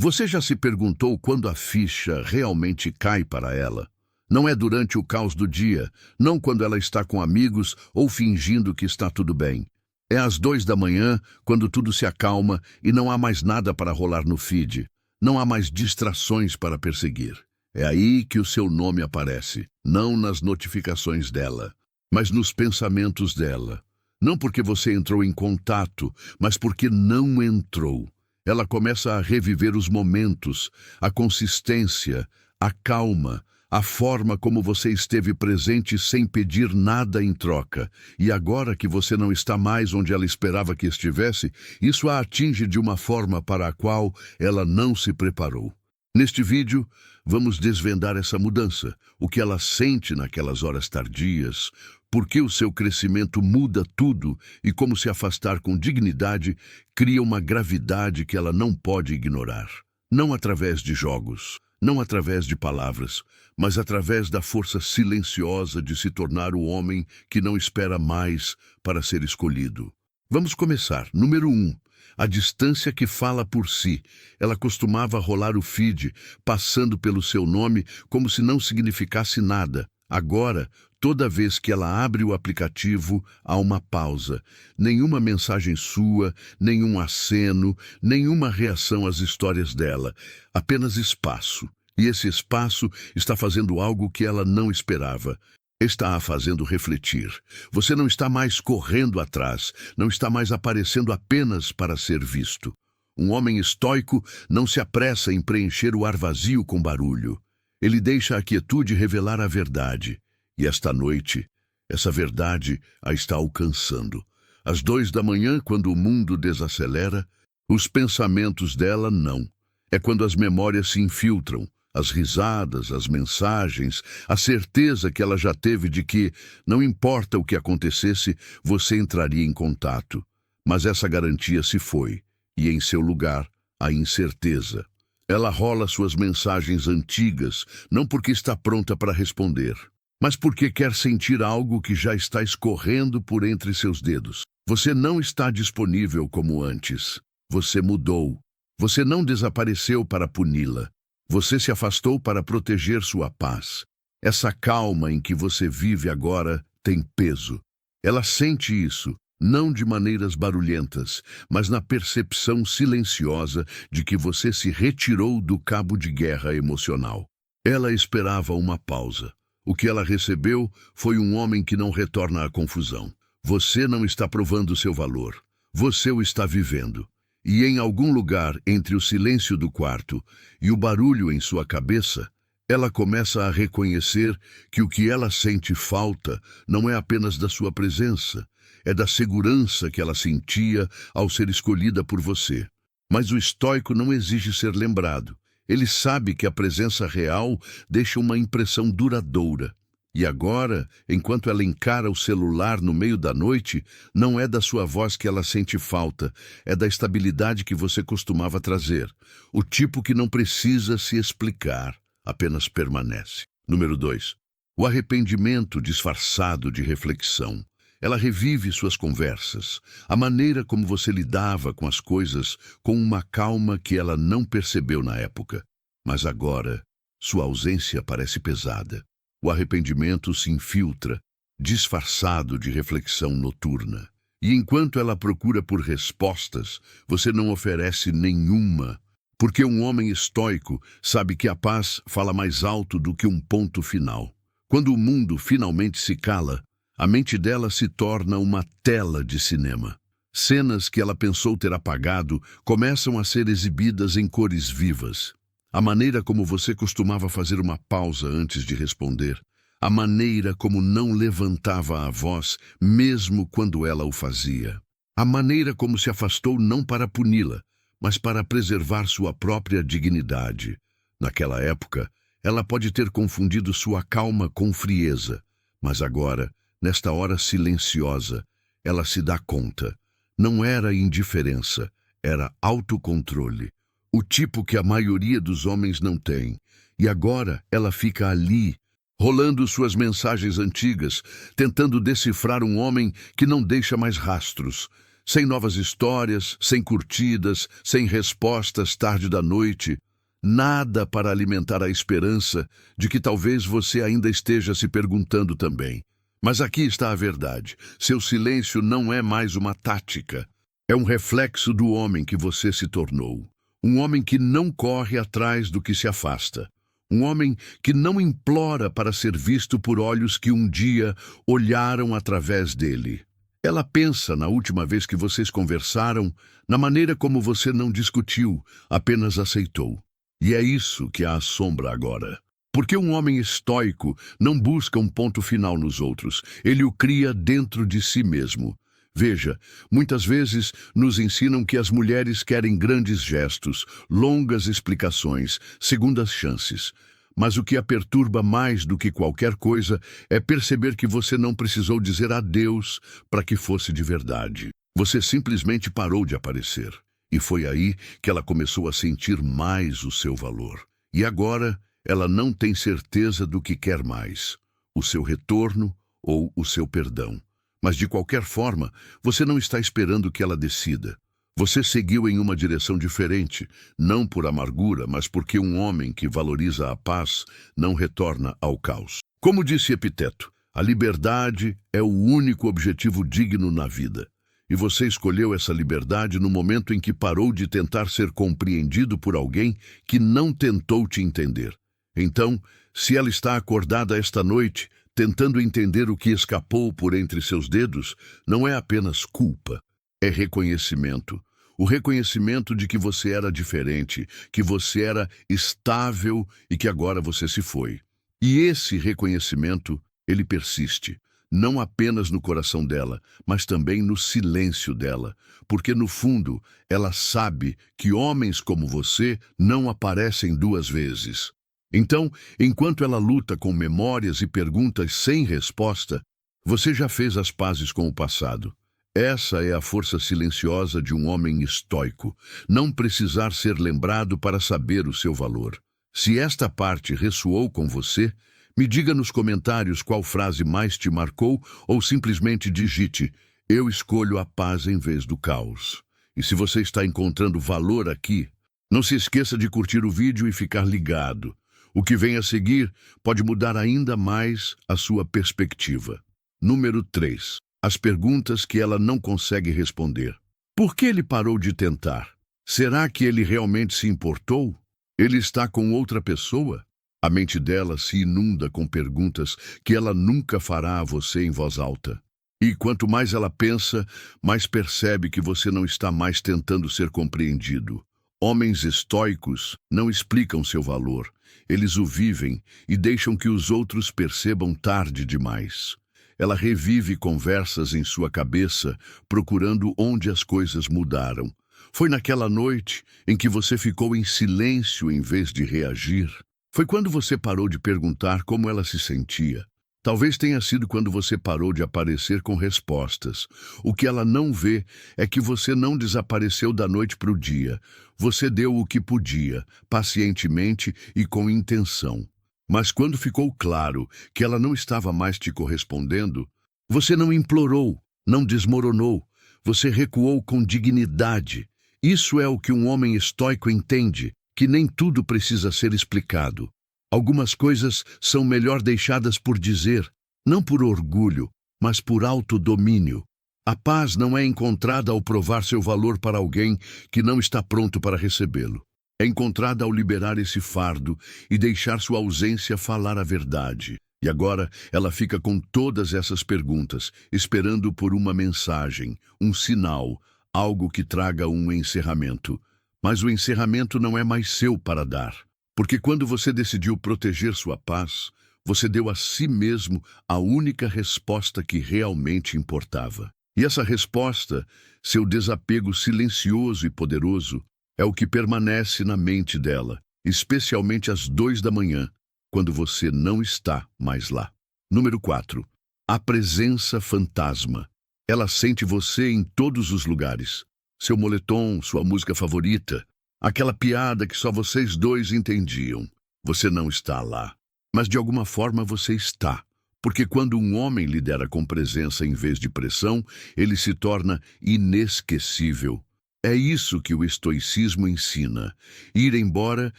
Você já se perguntou quando a ficha realmente cai para ela? Não é durante o caos do dia, não quando ela está com amigos ou fingindo que está tudo bem. É às 2 da manhã, quando tudo se acalma e não há mais nada para rolar no feed. Não há mais distrações para perseguir. É aí que o seu nome aparece, não nas notificações dela, mas nos pensamentos dela. Não porque você entrou em contato, mas porque não entrou. Ela começa a reviver os momentos, a consistência, a calma, a forma como você esteve presente sem pedir nada em troca. E agora que você não está mais onde ela esperava que estivesse, isso a atinge de uma forma para a qual ela não se preparou. Neste vídeo, vamos desvendar essa mudança, o que ela sente naquelas horas tardias, por que o seu crescimento muda tudo e como se afastar com dignidade cria uma gravidade que ela não pode ignorar. Não através de jogos, não através de palavras, mas através da força silenciosa de se tornar o homem que não espera mais para ser escolhido. Vamos começar. Número 1. A distância que fala por si. Ela costumava rolar o feed, passando pelo seu nome como se não significasse nada. Agora, toda vez que ela abre o aplicativo, há uma pausa. Nenhuma mensagem sua, nenhum aceno, nenhuma reação às histórias dela. Apenas espaço. E esse espaço está fazendo algo que ela não esperava. Está a fazendo refletir. Você não está mais correndo atrás, não está mais aparecendo apenas para ser visto. Um homem estoico não se apressa em preencher o ar vazio com barulho. Ele deixa a quietude revelar a verdade. E esta noite, essa verdade a está alcançando. Às 2 da manhã, quando o mundo desacelera, os pensamentos dela não. É quando as memórias se infiltram. As risadas, as mensagens, a certeza que ela já teve de que, não importa o que acontecesse, você entraria em contato. Mas essa garantia se foi, e em seu lugar, a incerteza. Ela rola suas mensagens antigas, não porque está pronta para responder, mas porque quer sentir algo que já está escorrendo por entre seus dedos. Você não está disponível como antes. Você mudou. Você não desapareceu para puni-la. Você se afastou para proteger sua paz. Essa calma em que você vive agora tem peso. Ela sente isso, não de maneiras barulhentas, mas na percepção silenciosa de que você se retirou do cabo de guerra emocional. Ela esperava uma pausa. O que ela recebeu foi um homem que não retorna à confusão. Você não está provando seu valor. Você o está vivendo. E em algum lugar entre o silêncio do quarto e o barulho em sua cabeça, ela começa a reconhecer que o que ela sente falta não é apenas da sua presença, é da segurança que ela sentia ao ser escolhida por você. Mas o estoico não exige ser lembrado. Ele sabe que a presença real deixa uma impressão duradoura. E agora, enquanto ela encara o celular no meio da noite, não é da sua voz que ela sente falta, é da estabilidade que você costumava trazer. O tipo que não precisa se explicar, apenas permanece. Número 2. O arrependimento disfarçado de reflexão. Ela revive suas conversas, a maneira como você lidava com as coisas com uma calma que ela não percebeu na época. Mas agora, sua ausência parece pesada. O arrependimento se infiltra, disfarçado de reflexão noturna. E enquanto ela procura por respostas, você não oferece nenhuma. Porque um homem estoico sabe que a paz fala mais alto do que um ponto final. Quando o mundo finalmente se cala, a mente dela se torna uma tela de cinema. Cenas que ela pensou ter apagado começam a ser exibidas em cores vivas. A maneira como você costumava fazer uma pausa antes de responder. A maneira como não levantava a voz, mesmo quando ela o fazia. A maneira como se afastou não para puni-la, mas para preservar sua própria dignidade. Naquela época, ela pode ter confundido sua calma com frieza, mas agora, nesta hora silenciosa, ela se dá conta. Não era indiferença, era autocontrole. O tipo que a maioria dos homens não tem. E agora ela fica ali, rolando suas mensagens antigas, tentando decifrar um homem que não deixa mais rastros. sem novas histórias, sem curtidas, sem respostas tarde da noite. Nada para alimentar a esperança de que talvez você ainda esteja se perguntando também. Mas aqui está a verdade. Seu silêncio não é mais uma tática. É um reflexo do homem que você se tornou. Um homem que não corre atrás do que se afasta. Um homem que não implora para ser visto por olhos que um dia olharam através dele. Ela pensa na última vez que vocês conversaram, na maneira como você não discutiu, apenas aceitou. E é isso que a assombra agora. Porque um homem estoico não busca um ponto final nos outros, ele o cria dentro de si mesmo. Veja, muitas vezes nos ensinam que as mulheres querem grandes gestos, longas explicações, segundas chances. Mas o que a perturba mais do que qualquer coisa é perceber que você não precisou dizer adeus para que fosse de verdade. Você simplesmente parou de aparecer. E foi aí que ela começou a sentir mais o seu valor. E agora ela não tem certeza do que quer mais, o seu retorno ou o seu perdão. Mas de qualquer forma, você não está esperando que ela decida. Você seguiu em uma direção diferente, não por amargura, mas porque um homem que valoriza a paz não retorna ao caos. Como disse Epiteto, a liberdade é o único objetivo digno na vida. E você escolheu essa liberdade no momento em que parou de tentar ser compreendido por alguém que não tentou te entender. Então, se ela está acordada esta noite, tentando entender o que escapou por entre seus dedos, não é apenas culpa, é reconhecimento. O reconhecimento de que você era diferente, que você era estável e que agora você se foi. E esse reconhecimento, ele persiste. Não apenas no coração dela, mas também no silêncio dela, porque no fundo ela sabe que homens como você não aparecem duas vezes. Então, enquanto ela luta com memórias e perguntas sem resposta, você já fez as pazes com o passado. Essa é a força silenciosa de um homem estoico, não precisar ser lembrado para saber o seu valor. Se esta parte ressoou com você, me diga nos comentários qual frase mais te marcou ou simplesmente digite: eu escolho a paz em vez do caos. E se você está encontrando valor aqui, não se esqueça de curtir o vídeo e ficar ligado. O que vem a seguir pode mudar ainda mais a sua perspectiva. Número 3. As perguntas que ela não consegue responder. Por que ele parou de tentar? Será que ele realmente se importou? Ele está com outra pessoa? A mente dela se inunda com perguntas que ela nunca fará a você em voz alta. E quanto mais ela pensa, mais percebe que você não está mais tentando ser compreendido. Homens estoicos não explicam seu valor. Eles o vivem e deixam que os outros percebam tarde demais. Ela revive conversas em sua cabeça, procurando onde as coisas mudaram. Foi naquela noite em que você ficou em silêncio em vez de reagir. Foi quando você parou de perguntar como ela se sentia. Talvez tenha sido quando você parou de aparecer com respostas. O que ela não vê é que você não desapareceu da noite para o dia. Você deu o que podia, pacientemente e com intenção. Mas quando ficou claro que ela não estava mais te correspondendo, você não implorou, não desmoronou. Você recuou com dignidade. Isso é o que um homem estoico entende, que nem tudo precisa ser explicado. Algumas coisas são melhor deixadas por dizer, não por orgulho, mas por autodomínio. A paz não é encontrada ao provar seu valor para alguém que não está pronto para recebê-lo. É encontrada ao liberar esse fardo e deixar sua ausência falar a verdade. E agora ela fica com todas essas perguntas, esperando por uma mensagem, um sinal, algo que traga um encerramento. Mas o encerramento não é mais seu para dar. Porque quando você decidiu proteger sua paz, você deu a si mesmo a única resposta que realmente importava. E essa resposta, seu desapego silencioso e poderoso, é o que permanece na mente dela, especialmente às 2 da manhã, quando você não está mais lá. Número 4. A presença fantasma. Ela sente você em todos os lugares. Seu moletom, sua música favorita, aquela piada que só vocês dois entendiam. Você não está lá, mas de alguma forma você está, Porque quando um homem lidera com presença em vez de pressão, ele se torna inesquecível. É isso que o estoicismo ensina: ir embora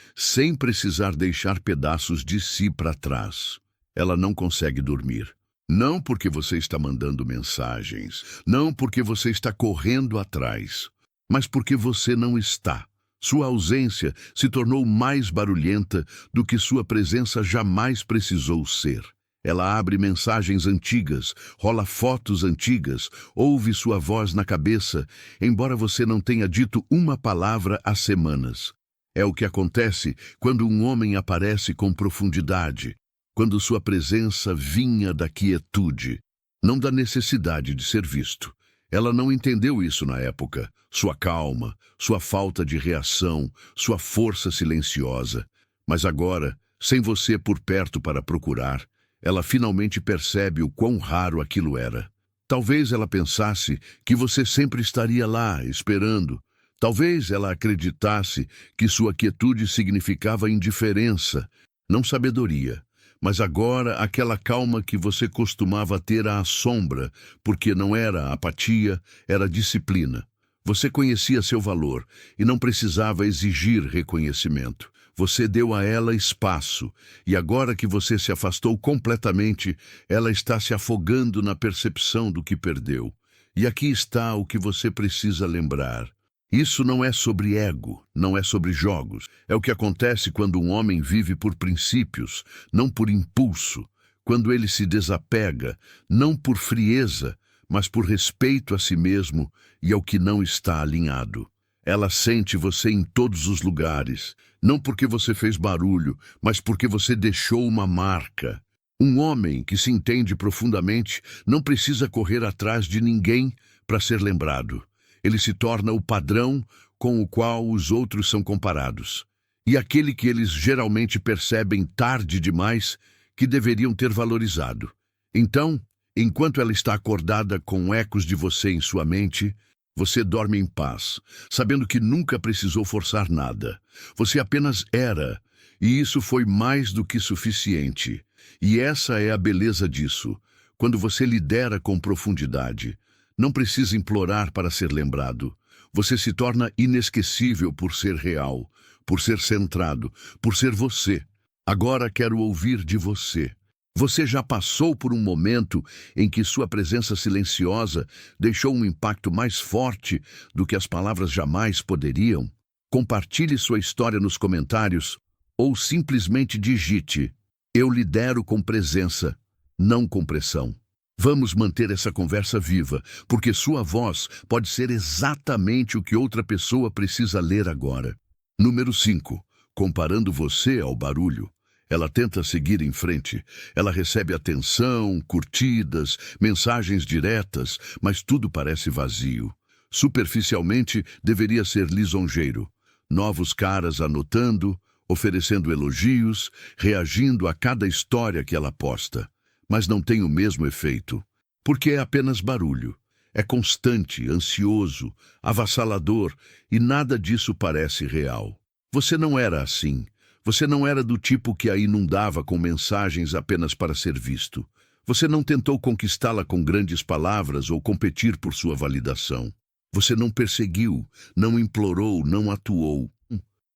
sem precisar deixar pedaços de si para trás. Ela não consegue dormir. Não porque você está mandando mensagens, não porque você está correndo atrás, mas porque você não está. Sua ausência se tornou mais barulhenta do que sua presença jamais precisou ser. Ela abre mensagens antigas, rola fotos antigas, ouve sua voz na cabeça, embora você não tenha dito uma palavra há semanas. É o que acontece quando um homem aparece com profundidade, quando sua presença vinha da quietude, não da necessidade de ser visto. Ela não entendeu isso na época, sua calma, sua falta de reação, sua força silenciosa. Mas agora, sem você por perto para procurar, ela finalmente percebe o quão raro aquilo era. Talvez ela pensasse que você sempre estaria lá, esperando. Talvez ela acreditasse que sua quietude significava indiferença, não sabedoria. Mas agora aquela calma que você costumava ter à sombra, porque não era apatia, era disciplina. Você conhecia seu valor e não precisava exigir reconhecimento. Você deu a ela espaço, e agora que você se afastou completamente, ela está se afogando na percepção do que perdeu. E aqui está o que você precisa lembrar. Isso não é sobre ego, não é sobre jogos. É o que acontece quando um homem vive por princípios, não por impulso. Quando ele se desapega, não por frieza, mas por respeito a si mesmo e ao que não está alinhado. Ela sente você em todos os lugares, não porque você fez barulho, mas porque você deixou uma marca. Um homem que se entende profundamente não precisa correr atrás de ninguém para ser lembrado. Ele se torna o padrão com o qual os outros são comparados. E aquele que eles geralmente percebem tarde demais que deveriam ter valorizado. Então, enquanto ela está acordada com ecos de você em sua mente, você dorme em paz, sabendo que nunca precisou forçar nada. Você apenas era, e isso foi mais do que suficiente. E essa é a beleza disso. Quando você lidera com profundidade, não precisa implorar para ser lembrado. Você se torna inesquecível por ser real, por ser centrado, por ser você. Agora quero ouvir de você. Você já passou por um momento em que sua presença silenciosa deixou um impacto mais forte do que as palavras jamais poderiam? Compartilhe sua história nos comentários ou simplesmente digite: eu lidero com presença, não com pressão. Vamos manter essa conversa viva, porque sua voz pode ser exatamente o que outra pessoa precisa ler agora. Número 5. Comparando você ao barulho. Ela tenta seguir em frente. Ela recebe atenção, curtidas, mensagens diretas, mas tudo parece vazio. Superficialmente, deveria ser lisonjeiro. Novos caras anotando, oferecendo elogios, reagindo a cada história que ela posta. Mas não tem o mesmo efeito, porque é apenas barulho. É constante, ansioso, avassalador, e nada disso parece real. Você não era assim. Você não era do tipo que a inundava com mensagens apenas para ser visto. Você não tentou conquistá-la com grandes palavras ou competir por sua validação. Você não perseguiu, não implorou, não atuou.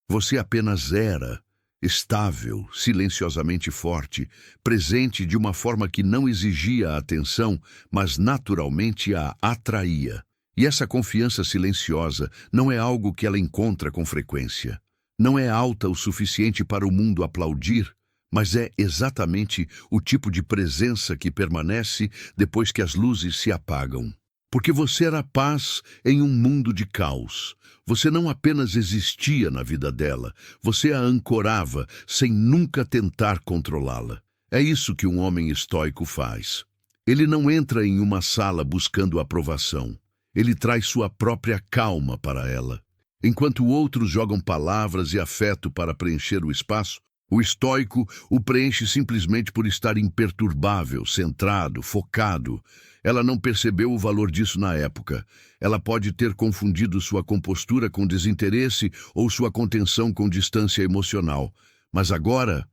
Você apenas era, estável, silenciosamente forte, presente de uma forma que não exigia a atenção, mas naturalmente a atraía. E essa confiança silenciosa não é algo que ela encontra com frequência. Não é alta o suficiente para o mundo aplaudir, mas é exatamente o tipo de presença que permanece depois que as luzes se apagam. Porque você era paz em um mundo de caos. Você não apenas existia na vida dela, você a ancorava sem nunca tentar controlá-la. É isso que um homem estoico faz. Ele não entra em uma sala buscando aprovação. Ele traz sua própria calma para ela. Enquanto outros jogam palavras e afeto para preencher o espaço, o estoico o preenche simplesmente por estar imperturbável, centrado, focado. Ela não percebeu o valor disso na época. Ela pode ter confundido sua compostura com desinteresse ou sua contenção com distância emocional. Mas agora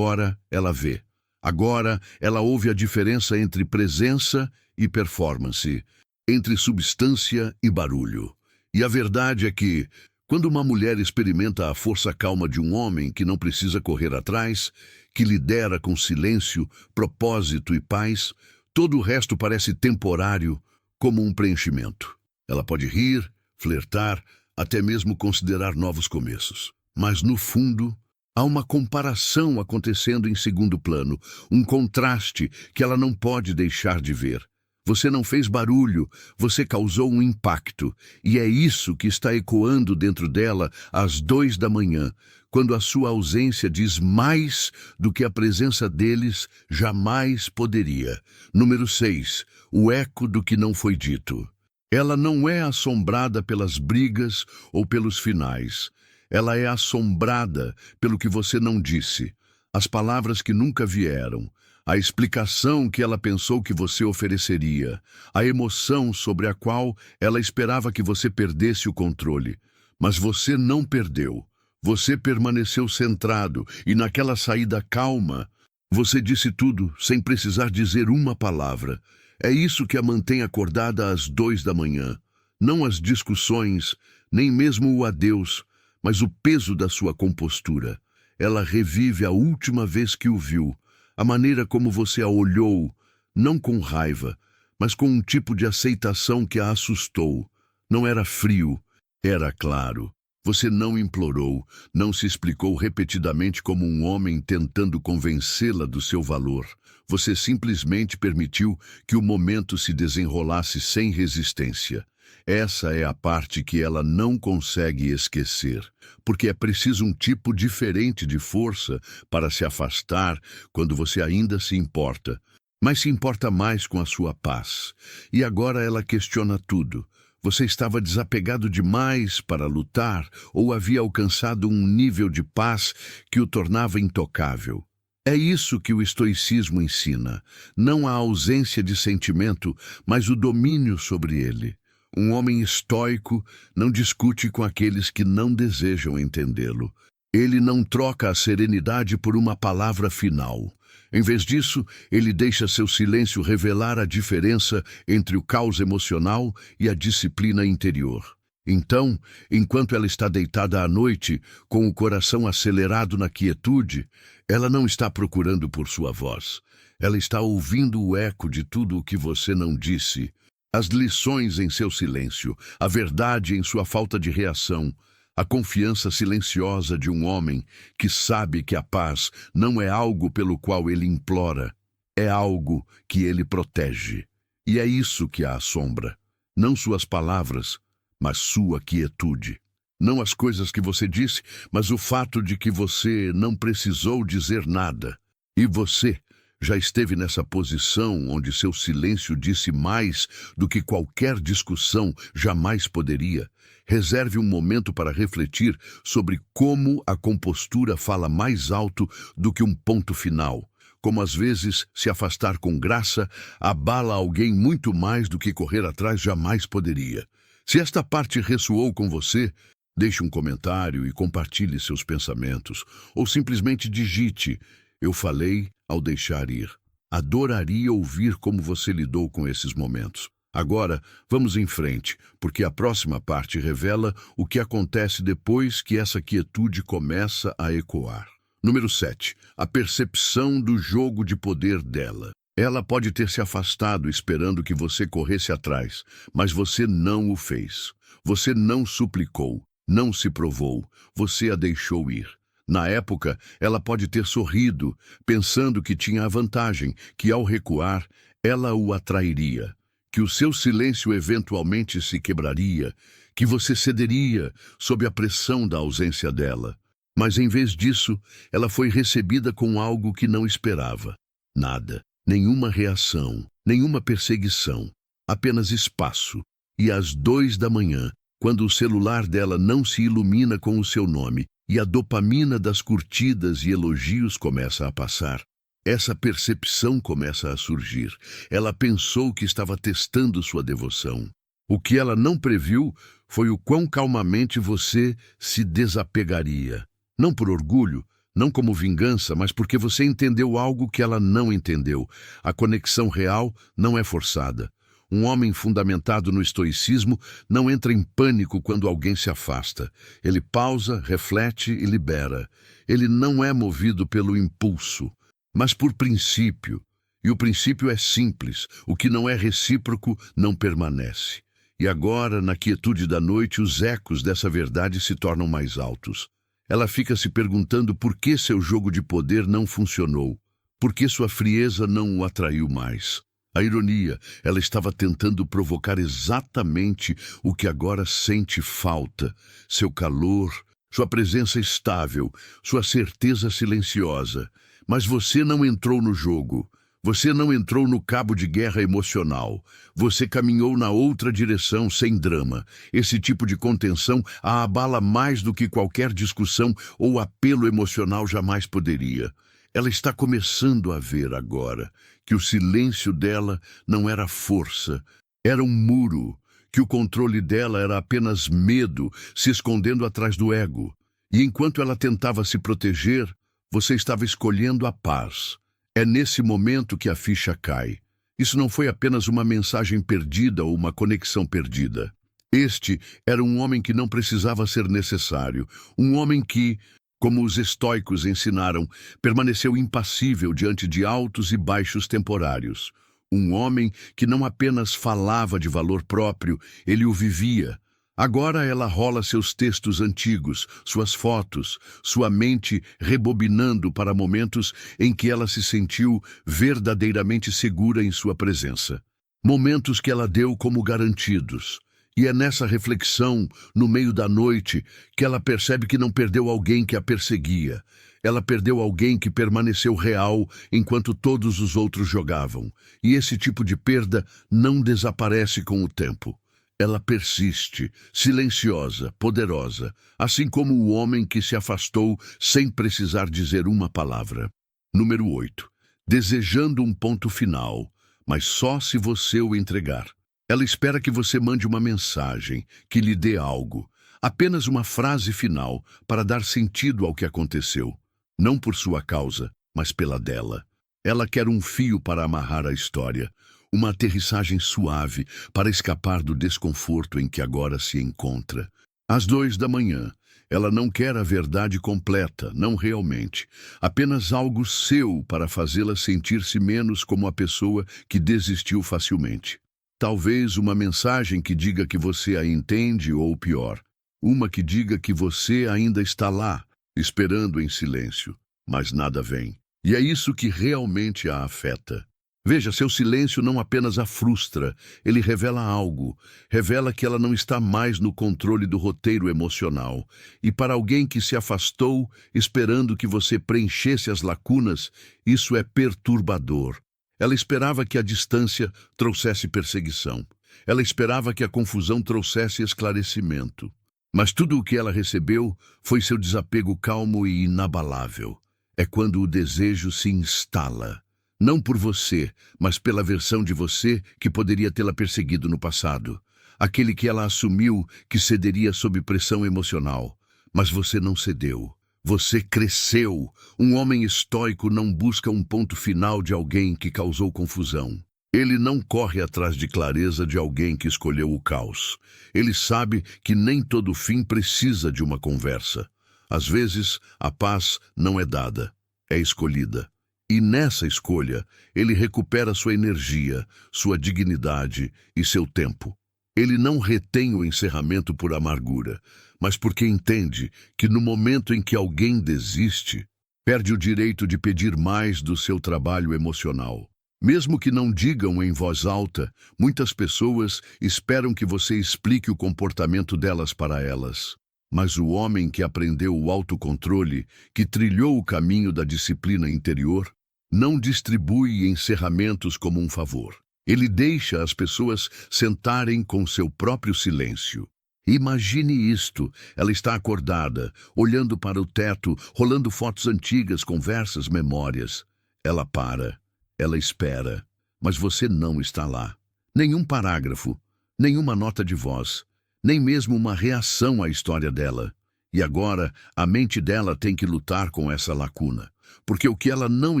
ela vê. Agora, ela ouve a diferença entre presença e performance, entre substância e barulho. E a verdade é que, quando uma mulher experimenta a força calma de um homem que não precisa correr atrás, que lidera com silêncio, propósito e paz, todo o resto parece temporário, como um preenchimento. Ela pode rir, flertar, até mesmo considerar novos começos. Mas, no fundo, há uma comparação acontecendo em segundo plano, um contraste que ela não pode deixar de ver. Você não fez barulho, você causou um impacto, e é isso que está ecoando dentro dela às 2 da manhã, quando a sua ausência diz mais do que a presença deles jamais poderia. Número 6. O eco do que não foi dito. Ela não é assombrada pelas brigas ou pelos finais. Ela é assombrada pelo que você não disse, as palavras que nunca vieram, a explicação que ela pensou que você ofereceria, a emoção sobre a qual ela esperava que você perdesse o controle. Mas você não perdeu. Você permaneceu centrado e naquela saída calma, você disse tudo sem precisar dizer uma palavra. É isso que a mantém acordada às 2 da manhã. Não as discussões, nem mesmo o adeus, mas o peso da sua compostura. Ela revive a última vez que o viu, a maneira como você a olhou, não com raiva, mas com um tipo de aceitação que a assustou. Não era frio, era claro. Você não implorou, não se explicou repetidamente como um homem tentando convencê-la do seu valor. Você simplesmente permitiu que o momento se desenrolasse sem resistência. Essa é a parte que ela não consegue esquecer, porque é preciso um tipo diferente de força para se afastar quando você ainda se importa, mas se importa mais com a sua paz. E agora ela questiona tudo. Você estava desapegado demais para lutar ou havia alcançado um nível de paz que o tornava intocável? É isso que o estoicismo ensina, não a ausência de sentimento, mas o domínio sobre ele. Um homem estoico não discute com aqueles que não desejam entendê-lo. Ele não troca a serenidade por uma palavra final. Em vez disso, ele deixa seu silêncio revelar a diferença entre o caos emocional e a disciplina interior. Então, enquanto ela está deitada à noite, com o coração acelerado na quietude, ela não está procurando por sua voz. Ela está ouvindo o eco de tudo o que você não disse. As lições em seu silêncio, a verdade em sua falta de reação, a confiança silenciosa de um homem que sabe que a paz não é algo pelo qual ele implora, é algo que ele protege. E é isso que a assombra. Não suas palavras, mas sua quietude. Não as coisas que você disse, mas o fato de que você não precisou dizer nada. E você já esteve nessa posição onde seu silêncio disse mais do que qualquer discussão jamais poderia. Reserve um momento para refletir sobre como a compostura fala mais alto do que um ponto final. Como às vezes se afastar com graça abala alguém muito mais do que correr atrás jamais poderia. Se esta parte ressoou com você, deixe um comentário e compartilhe seus pensamentos. Ou simplesmente digite: "Eu falei ao deixar ir". Adoraria ouvir como você lidou com esses momentos. Agora, vamos em frente, porque a próxima parte revela o que acontece depois que essa quietude começa a ecoar. Número 7. A percepção do jogo de poder dela. Ela pode ter se afastado esperando que você corresse atrás, mas você não o fez. Você não suplicou, não se provou, você a deixou ir. Na época, ela pode ter sorrido, pensando que tinha a vantagem, que ao recuar, ela o atrairia, que o seu silêncio eventualmente se quebraria, que você cederia sob a pressão da ausência dela. Mas em vez disso, ela foi recebida com algo que não esperava. Nada, nenhuma reação, nenhuma perseguição, apenas espaço. E às 2 da manhã, quando o celular dela não se ilumina com o seu nome e a dopamina das curtidas e elogios começa a passar, essa percepção começa a surgir. Ela pensou que estava testando sua devoção. O que ela não previu foi o quão calmamente você se desapegaria. Não por orgulho, Não como vingança, mas porque você entendeu algo que ela não entendeu. A conexão real não é forçada. Um homem fundamentado no estoicismo não entra em pânico quando alguém se afasta. Ele pausa, reflete e libera. Ele não é movido pelo impulso, mas por princípio. E o princípio é simples: o que não é recíproco não permanece. E agora, na quietude da noite, os ecos dessa verdade se tornam mais altos. Ela fica se perguntando por que seu jogo de poder não funcionou, por que sua frieza não o atraiu mais. A ironia, ela estava tentando provocar exatamente o que agora sente falta: seu calor, sua presença estável, sua certeza silenciosa. Mas você não entrou no jogo. Você não entrou no cabo de guerra emocional. Você caminhou na outra direção sem drama. Esse tipo de contenção a abala mais do que qualquer discussão ou apelo emocional jamais poderia. Ela está começando a ver agora que o silêncio dela não era força, era um muro, que o controle dela era apenas medo se escondendo atrás do ego. E enquanto ela tentava se proteger, você estava escolhendo a paz. É nesse momento que a ficha cai. Isso não foi apenas uma mensagem perdida ou uma conexão perdida. Este era um homem que não precisava ser necessário. Um homem que, como os estoicos ensinaram, permaneceu impassível diante de altos e baixos temporários. Um homem que não apenas falava de valor próprio, ele o vivia. Agora ela rola seus textos antigos, suas fotos, sua mente rebobinando para momentos em que ela se sentiu verdadeiramente segura em sua presença. Momentos que ela deu como garantidos. E é nessa reflexão, no meio da noite, que ela percebe que não perdeu alguém que a perseguia. Ela perdeu alguém que permaneceu real enquanto todos os outros jogavam. E esse tipo de perda não desaparece com o tempo. Ela persiste, silenciosa, poderosa, assim como o homem que se afastou sem precisar dizer uma palavra. Número 8. Desejando um ponto final, mas só se você o entregar. Ela espera que você mande uma mensagem, que lhe dê algo, apenas uma frase final para dar sentido ao que aconteceu. Não por sua causa, mas pela dela. Ela quer um fio para amarrar a história, uma aterrissagem suave para escapar do desconforto em que agora se encontra. Às 2 da manhã, ela não quer a verdade completa, não realmente, apenas algo seu para fazê-la sentir-se menos como a pessoa que desistiu facilmente. Talvez uma mensagem que diga que você a entende ou, pior, uma que diga que você ainda está lá, esperando em silêncio, mas nada vem. E é isso que realmente a afeta. Veja, seu silêncio não apenas a frustra, ele revela algo. Revela que ela não está mais no controle do roteiro emocional. E para alguém que se afastou, esperando que você preenchesse as lacunas, isso é perturbador. Ela esperava que a distância trouxesse perseguição. Ela esperava que a confusão trouxesse esclarecimento. Mas tudo o que ela recebeu foi seu desapego calmo e inabalável. É quando o desejo se instala. Não por você, mas pela versão de você que poderia tê-la perseguido no passado. Aquele que ela assumiu que cederia sob pressão emocional. Mas você não cedeu. Você cresceu. Um homem estoico não busca um ponto final de alguém que causou confusão. Ele não corre atrás de clareza de alguém que escolheu o caos. Ele sabe que nem todo fim precisa de uma conversa. Às vezes, a paz não é dada, é escolhida. E nessa escolha, ele recupera sua energia, sua dignidade e seu tempo. Ele não retém o encerramento por amargura, mas porque entende que no momento em que alguém desiste, perde o direito de pedir mais do seu trabalho emocional. Mesmo que não digam em voz alta, muitas pessoas esperam que você explique o comportamento delas para elas. Mas o homem que aprendeu o autocontrole, que trilhou o caminho da disciplina interior, não distribui encerramentos como um favor. Ele deixa as pessoas sentarem com seu próprio silêncio. Imagine isto, ela está acordada, olhando para o teto, rolando fotos antigas, conversas, memórias. Ela para, ela espera, mas você não está lá. Nenhum parágrafo, nenhuma nota de voz, nem mesmo uma reação à história dela. E agora, a mente dela tem que lutar com essa lacuna, porque o que ela não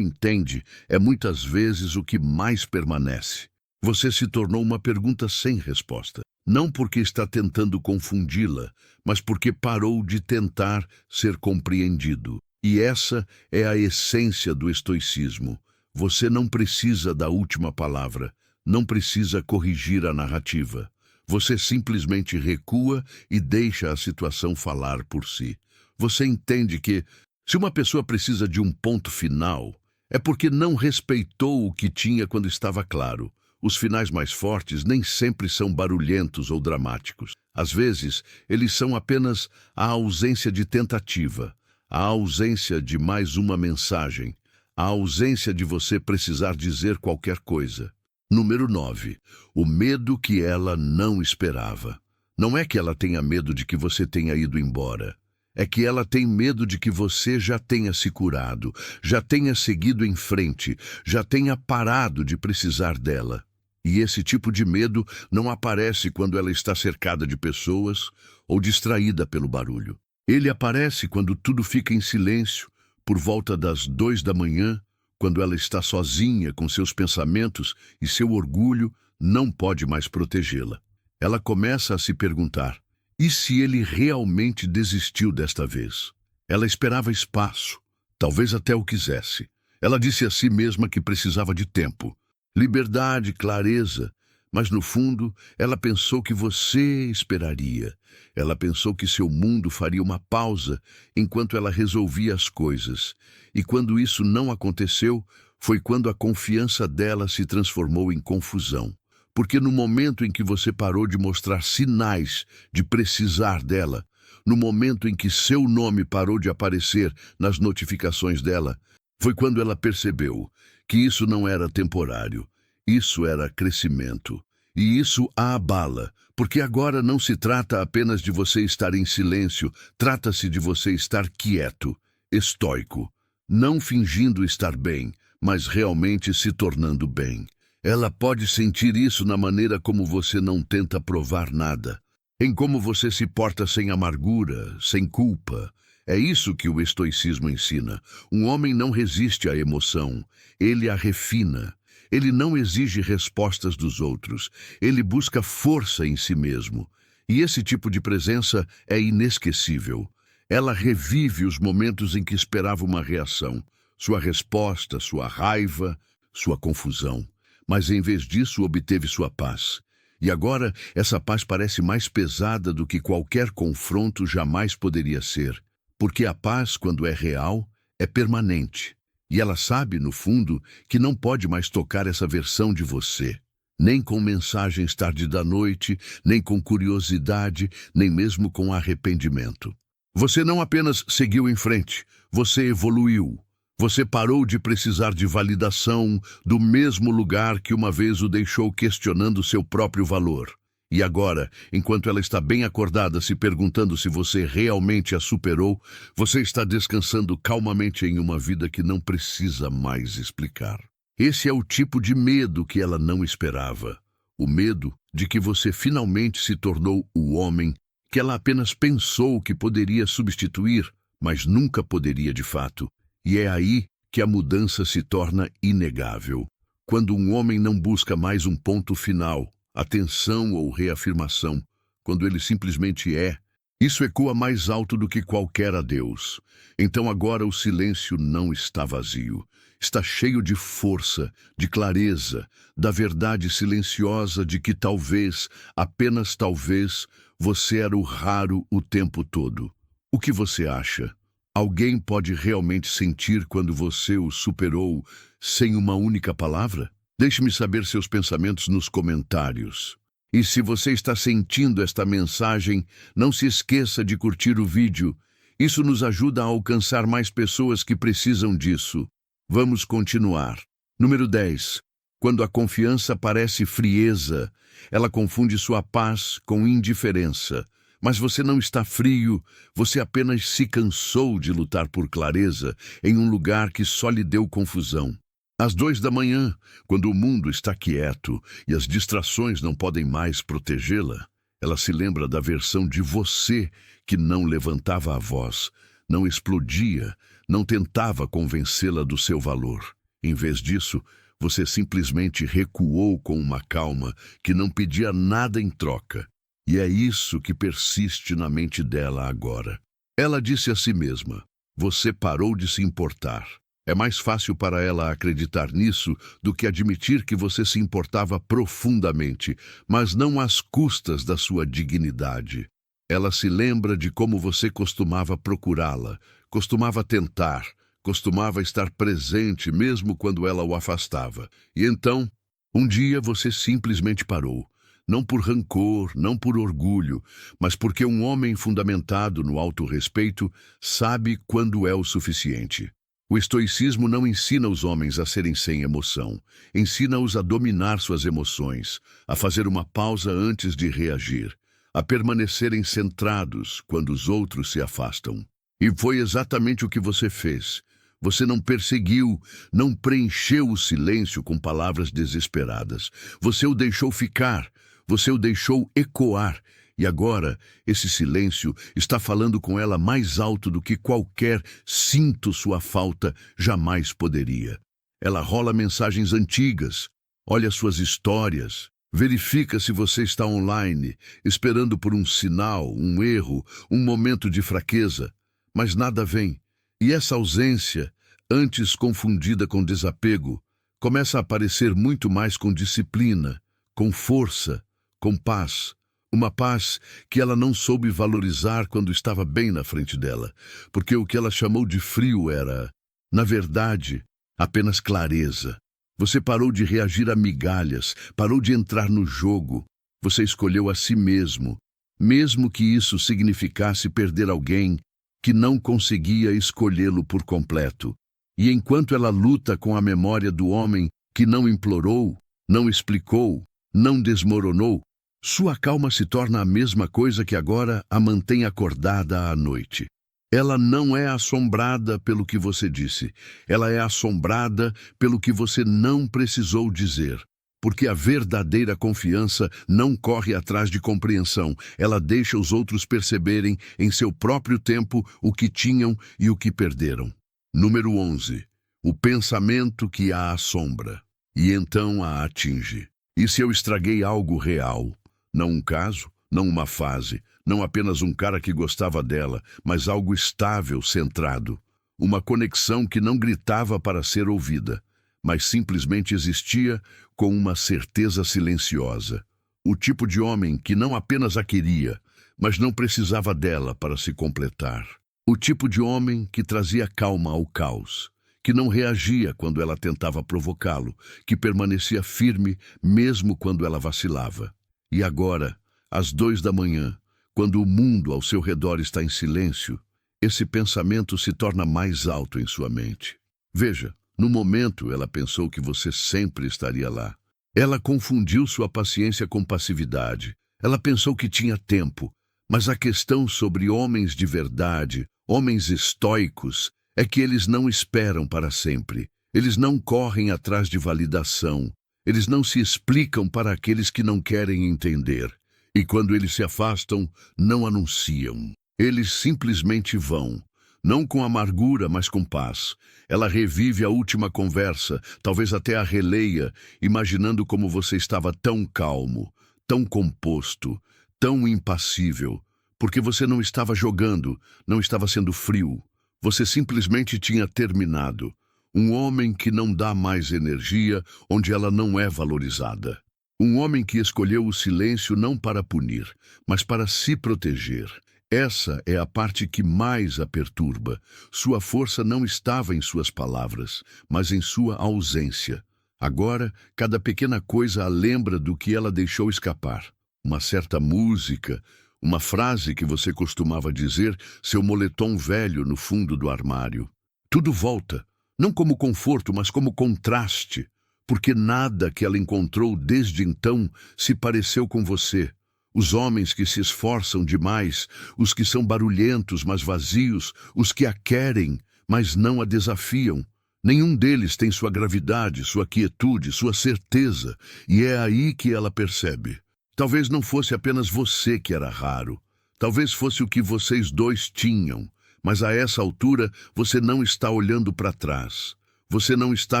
entende é muitas vezes o que mais permanece. Você se tornou uma pergunta sem resposta. Não porque está tentando confundi-la, mas porque parou de tentar ser compreendido. E essa é a essência do estoicismo. Você não precisa da última palavra, não precisa corrigir a narrativa. Você simplesmente recua e deixa a situação falar por si. Você entende que, se uma pessoa precisa de um ponto final, é porque não respeitou o que tinha quando estava claro. Os finais mais fortes nem sempre são barulhentos ou dramáticos. Às vezes, eles são apenas a ausência de tentativa, a ausência de mais uma mensagem, a ausência de você precisar dizer qualquer coisa. Número 9. O medo que ela não esperava. Não é que ela tenha medo de que você tenha ido embora. É que ela tem medo de que você já tenha se curado, já tenha seguido em frente, já tenha parado de precisar dela. E esse tipo de medo não aparece quando ela está cercada de pessoas ou distraída pelo barulho. Ele aparece quando tudo fica em silêncio, por volta das 2 da manhã, quando ela está sozinha com seus pensamentos e seu orgulho não pode mais protegê-la. Ela começa a se perguntar: e se ele realmente desistiu desta vez? Ela esperava espaço, talvez até o quisesse. Ela disse a si mesma que precisava de tempo, liberdade, clareza, mas no fundo ela pensou que você esperaria. Ela pensou que seu mundo faria uma pausa enquanto ela resolvia as coisas. E quando isso não aconteceu, foi quando a confiança dela se transformou em confusão. Porque no momento em que você parou de mostrar sinais de precisar dela, no momento em que seu nome parou de aparecer nas notificações dela, foi quando ela percebeu que isso não era temporário, isso era crescimento. E isso a abala, porque agora não se trata apenas de você estar em silêncio, trata-se de você estar quieto, estoico, não fingindo estar bem, mas realmente se tornando bem. Ela pode sentir isso na maneira como você não tenta provar nada, em como você se porta sem amargura, sem culpa. É isso que o estoicismo ensina. Um homem não resiste à emoção, ele a refina. Ele não exige respostas dos outros, ele busca força em si mesmo. E esse tipo de presença é inesquecível. Ela revive os momentos em que esperava uma reação, sua resposta, sua raiva, sua confusão. Mas em vez disso obteve sua paz. E agora essa paz parece mais pesada do que qualquer confronto jamais poderia ser. Porque a paz, quando é real, é permanente. E ela sabe, no fundo, que não pode mais tocar essa versão de você. Nem com mensagens tarde da noite, nem com curiosidade, nem mesmo com arrependimento. Você não apenas seguiu em frente, você evoluiu. Você parou de precisar de validação do mesmo lugar que uma vez o deixou questionando seu próprio valor. E agora, enquanto ela está bem acordada se perguntando se você realmente a superou, você está descansando calmamente em uma vida que não precisa mais explicar. Esse é o tipo de medo que ela não esperava. O medo de que você finalmente se tornou o homem que ela apenas pensou que poderia substituir, mas nunca poderia de fato. E é aí que a mudança se torna inegável. Quando um homem não busca mais um ponto final, atenção ou reafirmação, quando ele simplesmente é, isso ecoa mais alto do que qualquer adeus. Então agora o silêncio não está vazio, está cheio de força, de clareza, da verdade silenciosa de que talvez, apenas talvez, você era o raro o tempo todo. O que você acha? Alguém pode realmente sentir quando você o superou sem uma única palavra? Deixe-me saber seus pensamentos nos comentários. E se você está sentindo esta mensagem, não se esqueça de curtir o vídeo. Isso nos ajuda a alcançar mais pessoas que precisam disso. Vamos continuar. Número 10. Quando a confiança parece frieza, ela confunde sua paz com indiferença. Mas você não está frio, você apenas se cansou de lutar por clareza em um lugar que só lhe deu confusão. Às 2 da manhã, quando o mundo está quieto e as distrações não podem mais protegê-la, Ela se lembra da versão de você que não levantava a voz, não explodia, não tentava convencê-la do seu valor. Em vez disso, você simplesmente recuou com uma calma que não pedia nada em troca. E é isso que persiste na mente dela agora. Ela disse a si mesma: você parou de se importar. É mais fácil para ela acreditar nisso do que admitir que você se importava profundamente, mas não às custas da sua dignidade. Ela se lembra de como você costumava procurá-la, costumava tentar, costumava estar presente mesmo quando ela o afastava. E então, um dia você simplesmente parou. Não por rancor, não por orgulho, mas porque um homem fundamentado no autorrespeito sabe quando é o suficiente. O estoicismo não ensina os homens a serem sem emoção. Ensina-os a dominar suas emoções, a fazer uma pausa antes de reagir, a permanecerem centrados quando os outros se afastam. E foi exatamente o que você fez. Você não perseguiu, não preencheu o silêncio com palavras desesperadas. Você o deixou ficar, você o deixou ecoar. E agora, esse silêncio está falando com ela mais alto do que qualquer "sinto sua falta" jamais poderia. Ela rola mensagens antigas, olha suas histórias, verifica se você está online, esperando por um sinal, um erro, um momento de fraqueza. Mas nada vem. E essa ausência, antes confundida com desapego, começa a aparecer muito mais com disciplina, com força, com paz. Uma paz que ela não soube valorizar quando estava bem na frente dela, porque o que ela chamou de frio era, na verdade, apenas clareza. Você parou de reagir a migalhas, parou de entrar no jogo. Você escolheu a si mesmo, mesmo que isso significasse perder alguém que não conseguia escolhê-lo por completo. E enquanto ela luta com a memória do homem que não implorou, não explicou, não desmoronou, sua calma se torna a mesma coisa que agora a mantém acordada à noite. Ela não é assombrada pelo que você disse. Ela é assombrada pelo que você não precisou dizer. Porque a verdadeira confiança não corre atrás de compreensão. Ela deixa os outros perceberem em seu próprio tempo o que tinham e o que perderam. Número 11. O pensamento que a assombra. E então a atinge. E se eu estraguei algo real? Não um caso, não uma fase, não apenas um cara que gostava dela, mas algo estável, centrado. Uma conexão que não gritava para ser ouvida, mas simplesmente existia com uma certeza silenciosa. O tipo de homem que não apenas a queria, mas não precisava dela para se completar. O tipo de homem que trazia calma ao caos, que não reagia quando ela tentava provocá-lo, que permanecia firme mesmo quando ela vacilava. E agora, às 2 da manhã, quando o mundo ao seu redor está em silêncio, esse pensamento se torna mais alto em sua mente. Veja, no momento ela pensou que você sempre estaria lá. Ela confundiu sua paciência com passividade. Ela pensou que tinha tempo. Mas a questão sobre homens de verdade, homens estoicos, é que eles não esperam para sempre. Eles não correm atrás de validação. Eles não se explicam para aqueles que não querem entender. E quando eles se afastam, não anunciam. Eles simplesmente vão. Não com amargura, mas com paz. Ela revive a última conversa, talvez até a releia, imaginando como você estava tão calmo, tão composto, tão impassível. Porque você não estava jogando, não estava sendo frio. Você simplesmente tinha terminado. Um homem que não dá mais energia onde ela não é valorizada. Um homem que escolheu o silêncio não para punir, mas para se proteger. Essa é a parte que mais a perturba. Sua força não estava em suas palavras, mas em sua ausência. Agora, cada pequena coisa a lembra do que ela deixou escapar. Uma certa música, uma frase que você costumava dizer, seu moletom velho no fundo do armário. Tudo volta. Não como conforto, mas como contraste, porque nada que ela encontrou desde então se pareceu com você. Os homens que se esforçam demais, os que são barulhentos, mas vazios, os que a querem, mas não a desafiam. Nenhum deles tem sua gravidade, sua quietude, sua certeza, e é aí que ela percebe Talvez não fosse apenas você que era raro. Talvez fosse o que vocês dois tinham. Mas a essa altura, você não está olhando para trás. Você não está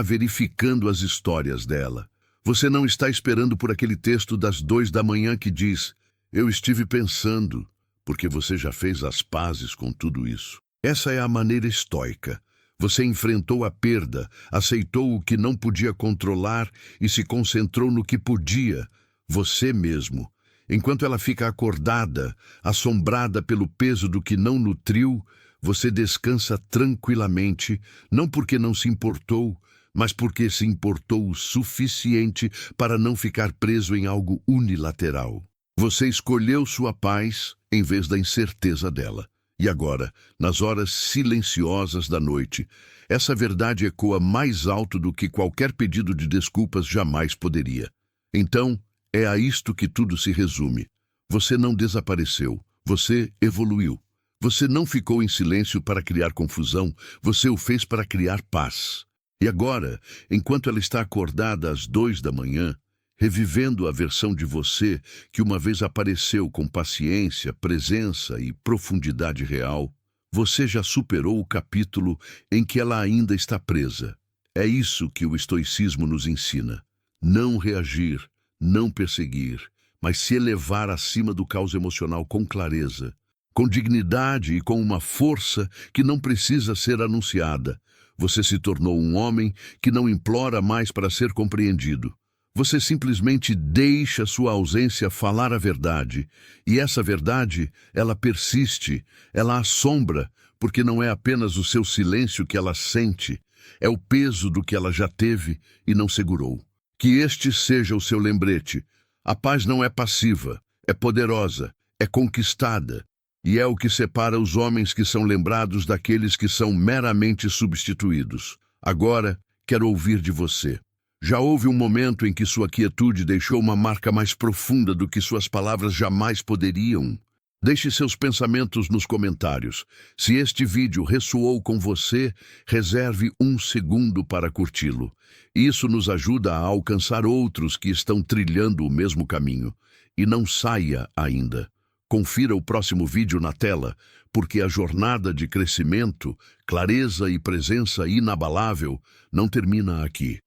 verificando as histórias dela. Você não está esperando por aquele texto das 2 da manhã que diz: eu estive pensando, porque você já fez as pazes com tudo isso. Essa é a maneira estoica. Você enfrentou a perda, aceitou o que não podia controlar e se concentrou no que podia, você mesmo. Enquanto ela fica acordada, assombrada pelo peso do que não nutriu, você descansa tranquilamente, não porque não se importou, mas porque se importou o suficiente para não ficar preso em algo unilateral. Você escolheu sua paz em vez da incerteza dela. E agora, nas horas silenciosas da noite, essa verdade ecoa mais alto do que qualquer pedido de desculpas jamais poderia. Então, é a isto que tudo se resume. Você não desapareceu, você evoluiu. Você não ficou em silêncio para criar confusão, você o fez para criar paz. E agora, enquanto ela está acordada às 2 da manhã, revivendo a versão de você que uma vez apareceu com paciência, presença e profundidade real, você já superou o capítulo em que ela ainda está presa. É isso que o estoicismo nos ensina. Não reagir, não perseguir, mas se elevar acima do caos emocional com clareza, com dignidade e com uma força que não precisa ser anunciada. Você se tornou um homem que não implora mais para ser compreendido. Você simplesmente deixa sua ausência falar a verdade. E essa verdade, ela persiste, ela assombra, porque não é apenas o seu silêncio que ela sente, é o peso do que ela já teve e não segurou. Que este seja o seu lembrete. A paz não é passiva, é poderosa, é conquistada. E é o que separa os homens que são lembrados daqueles que são meramente substituídos. Agora, quero ouvir de você. Já houve um momento em que sua quietude deixou uma marca mais profunda do que suas palavras jamais poderiam? Deixe seus pensamentos nos comentários. Se este vídeo ressoou com você, reserve 1 segundo para curti-lo. Isso nos ajuda a alcançar outros que estão trilhando o mesmo caminho. E não saia ainda. Confira o próximo vídeo na tela, porque a jornada de crescimento, clareza e presença inabalável não termina aqui.